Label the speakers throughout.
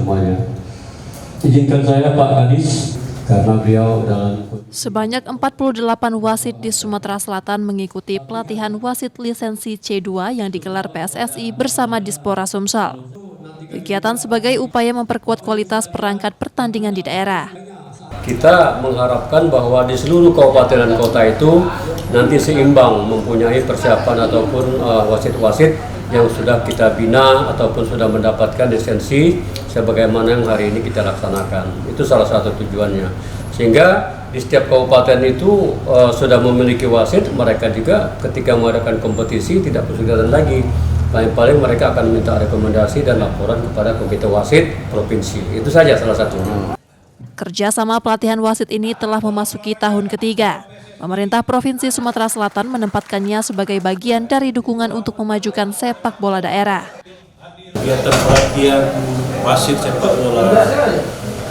Speaker 1: semuanya. Izinkan saya Pak Kadis, karena beliau dalam...
Speaker 2: Sebanyak 48 wasit di Sumatera Selatan mengikuti pelatihan wasit lisensi C2 yang digelar PSSI bersama Dispora Sumsel. Kegiatan sebagai upaya memperkuat kualitas perangkat pertandingan di daerah.
Speaker 3: Kita mengharapkan bahwa di seluruh kabupaten dan kota itu nanti seimbang mempunyai persiapan ataupun wasit-wasit yang sudah kita bina ataupun sudah mendapatkan lisensi sebagaimana yang hari ini kita laksanakan. Itu salah satu tujuannya. Sehingga di setiap kabupaten itu sudah memiliki wasit, mereka juga ketika mengadakan kompetisi tidak kesulitan lagi. Paling-paling mereka akan minta rekomendasi dan laporan kepada komite wasit provinsi. Itu saja salah satunya.
Speaker 2: Kerjasama pelatihan wasit ini telah memasuki tahun ketiga. Pemerintah Provinsi Sumatera Selatan menempatkannya sebagai bagian dari dukungan untuk memajukan sepak bola daerah.
Speaker 4: Kegiatan pelatihan wasit sepak bola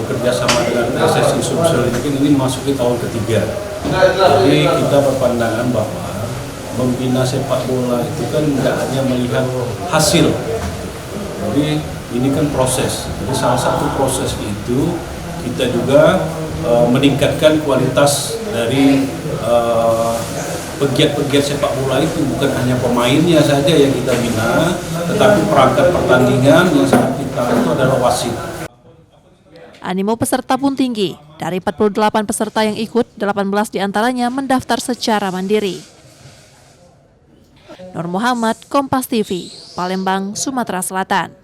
Speaker 4: bekerja sama dengan PSSI Sumsel ini memasuki tahun ketiga. Jadi kita berpandangan bahwa membina sepak bola itu kan tidak hanya melihat hasil. Jadi ini kan proses. Jadi salah satu proses itu kita juga meningkatkan kualitas dari pegiat-pegiat sepak bola itu, bukan hanya pemainnya saja yang kita bina, tetapi perangkat pertandingan yang sangat vital itu adalah wasit.
Speaker 2: Animo peserta pun tinggi. Dari 48 peserta yang ikut, 18 diantaranya mendaftar secara mandiri. Nur Muhammad, Kompas TV, Palembang, Sumatera Selatan.